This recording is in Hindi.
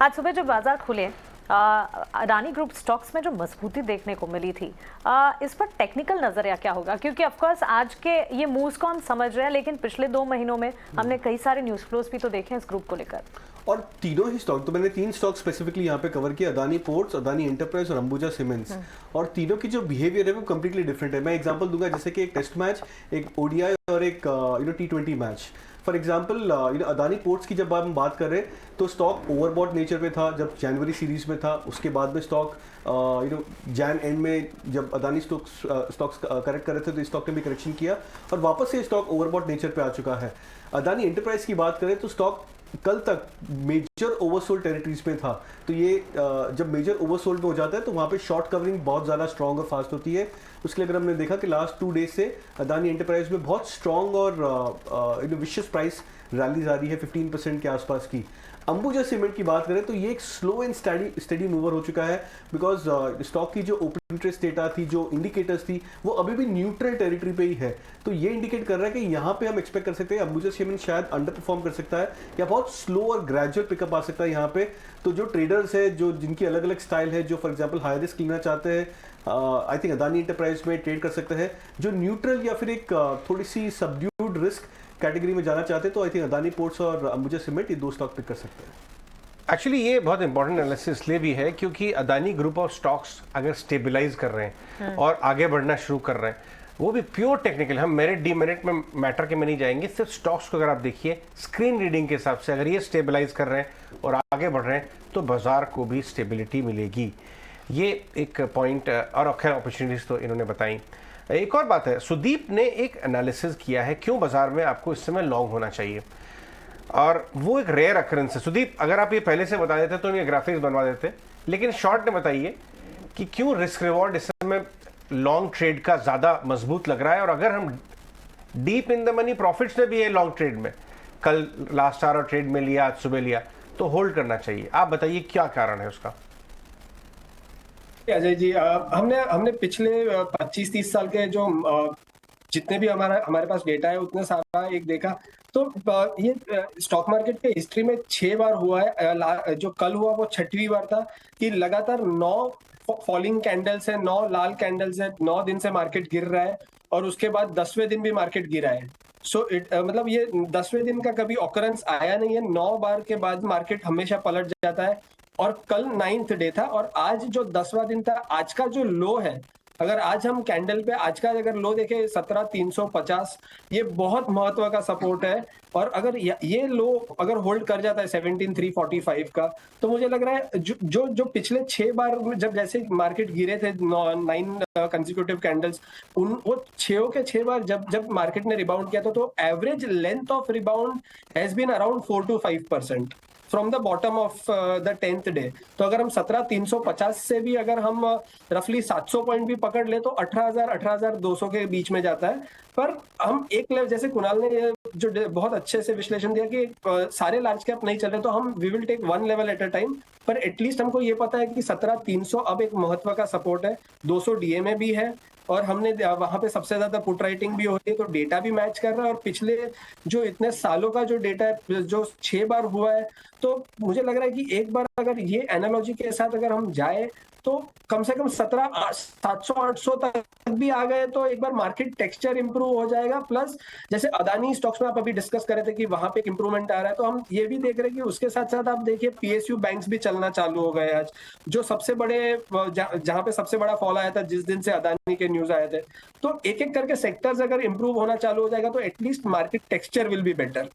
आज सुबह जो बाजार खुले अडानी ग्रुप स्टॉक्स में जो मजबूती देखने को मिली थी, इस पर टेक्निकल नजरिया क्या होगा? क्योंकि ऑफ कोर्स आज के ये मूव्स को हम समझ रहे हैं, लेकिन पिछले 2 महीनों में हमने कई सारे न्यूज फ्लोज भी तो देखे हैं इस ग्रुप को लेकर। और तीनों ही स्टॉक, तो मैंने 3 स्टॉक स्पेसिफिकली यहाँ पे कवर किया, अदानी पोर्ट्स, अदानी एंटरप्राइज और अंबुजा सीमेंट्स। और तीनों की जो बिहेवियर है वो कंप्लीटली डिफरेंट है। मैं एग्जांपल दूंगा, जैसे कि एक टेस्ट मैच, एक ओडीआई और एक T20 match. For example Adani ports की जब हम बात कर रहे हैं तो स्टॉक ओवरबॉट नेचर पे था जब जनवरी सीरीज में था। उसके बाद में स्टॉक जैन एंड में जब अदानी स्टॉक्स करेक्ट कर रहे थे तो स्टॉक ने भी करेक्शन किया और वापस से स्टॉक ओवरबॉट नेचर पे आ चुका है। अदानी एंटरप्राइज की बात करें तो स्टॉक कल तक मेजर ओवरसोल्ड टेरिटरीज में था। तो ये जब मेजर ओवरसोल्ड में हो जाता है तो वहाँ पे शॉर्ट कवरिंग बहुत ज़्यादा स्ट्रॉन्ग और फास्ट होती है। उसके लिए अगर हमने देखा कि लास्ट 2 डेज से अदानी एंटरप्राइज में बहुत स्ट्रॉन्ग और विशियस प्राइस रैलीज आ रही है 15% के आसपास की। अंबुजा सीमेंट की बात करें तो ये एक स्लो एंड स्टडी मूवर हो चुका है, बिकॉज स्टॉक की जो ओपन इंटरेस्ट डेटा थी, जो इंडिकेटर्स थी, वो अभी भी न्यूट्रल टेरिटरी पे ही है। तो ये इंडिकेट कर रहा है कि यहाँ पे हम एक्सपेक्ट कर सकते हैं अंबुजा सीमेंट शायद अंडर परफॉर्म कर सकता है या बहुत स्लो और ग्रेजुअल पिकअप आ सकता है यहाँ पे। तो जो ट्रेडर्स है, जो जिनकी अलग अलग स्टाइल है, जो फॉर एग्जाम्पल हाई रिस्क लेना चाहते हैं, आई थिंक अदानी एंटरप्राइज में ट्रेड कर सकते हैं। जो न्यूट्रल या फिर एक थोड़ी सी सबड्यूड रिस्क कैटेगरी में जाना चाहते हैं तो आई थिंक अदानी पोर्ट्स और अंबुजा सीमेंट ये 2 स्टॉक पिक कर सकते हैं। एक्चुअली ये बहुत इंपॉर्टेंट एनालिसिस इसलिए भी है क्योंकि अदानी ग्रुप ऑफ स्टॉक्स अगर स्टेबलाइज कर रहे हैं और आगे बढ़ना शुरू कर रहे हैं, वो भी प्योर टेक्निकल, हम मेरिट डीमेरिट में मैटर के में नहीं जाएंगे, सिर्फ स्टॉक्स को अगर आप देखिए स्क्रीन रीडिंग के हिसाब से, अगर ये स्टेबलाइज कर रहे हैं और आगे बढ़ रहे हैं तो बाजार को भी स्टेबिलिटी मिलेगी। ये एक पॉइंट। और खैर अपॉर्चुनिटीज तो इन्होंने बताई। एक और बात है, सुदीप ने एक एनालिसिस किया है क्यों बाजार में आपको इस समय लॉन्ग होना चाहिए, और वो एक रेयर अकरेंस है। सुदीप, अगर आप ये पहले से बता देते तो ये ग्राफिक्स बनवा देते, लेकिन शॉर्ट में बताइए कि क्यों रिस्क रिवॉर्ड इस समय लॉन्ग ट्रेड का ज़्यादा मजबूत लग रहा है, और अगर हम deep in the money profits में भी है लॉन्ग ट्रेड में, कल लास्ट आवर ट्रेड में लिया, आज सुबह लिया, तो होल्ड करना चाहिए। आप बताइए क्या कारण है उसका। अजय जी, हमने पिछले 25-30 साल के जो जितने भी हमारे पास डेटा है उतने सारा एक देखा तो ये स्टॉक मार्केट के हिस्ट्री में 6 बार हुआ है। जो कल हुआ वो 6वीं बार था कि लगातार 9 फॉलिंग कैंडल्स है, 9 लाल कैंडल्स है, 9 दिन से मार्केट गिर रहा है और उसके बाद 10वें दिन भी मार्केट गिरा है। मतलब ये 10वें दिन का कभी ऑकरेंस आया नहीं है। 9 बार के बाद मार्केट हमेशा पलट जाता है और कल 9th डे था और आज जो 10वां दिन था, आज का जो लो है, अगर आज हम कैंडल पे आज का अगर लो देखें 17,350, ये बहुत महत्व का सपोर्ट है। और अगर ये लो अगर होल्ड कर जाता है 17,345 का, तो मुझे लग रहा है जो पिछले 6 बार जब जैसे मार्केट गिरे थे 9 कंसेक्यूटिव कैंडल्स, वो 6 के 6 बार जब मार्केट ने रिबाउंड किया तो average length of rebound has been around 4 to 5% from the bottom of the 10th day. तो अगर हम 17,350 से भी अगर हम रफली 700 पॉइंट भी पकड़ ले तो 18,200 के बीच में जाता है। पर हम एक लेवल, जैसे कुणाल ने ये जो बहुत अच्छे से विश्लेषण दिया कि सारे लार्ज कैप नहीं चल रहे, तो हम we will take 1 level at a time. पर एटलीस्ट हमको ये पता है कि 17,300 अब एक महत्व का सपोर्ट है, 200 डीएमए भी है और हमने वहां पे सबसे ज्यादा पुट राइटिंग भी होती है, तो डेटा भी मैच कर रहा है। और पिछले जो इतने सालों का जो डेटा है, जो 6 बार हुआ है, तो मुझे लग रहा है कि एक बार अगर ये एनालॉजी के साथ अगर हम जाए तो कम से कम 700-800 तक भी आ गए तो एक बार मार्केट टेक्सचर इंप्रूव हो जाएगा। प्लस जैसे अदानी स्टॉक्स में आप अभी डिस्कस कर रहे थे कि वहां पे इंप्रूवमेंट आ रहा है, तो हम ये भी देख रहे हैं कि उसके साथ साथ आप देखिए पीएसयू बैंक्स भी चलना चालू हो गए आज, जो सबसे बड़े जहां पे सबसे बड़ा फॉल आया था जिस दिन से अदानी के न्यूज आए थे। तो एक एक करके सेक्टर्स अगर इंप्रूव होना चालू हो जाएगा तो at least market texture will be better.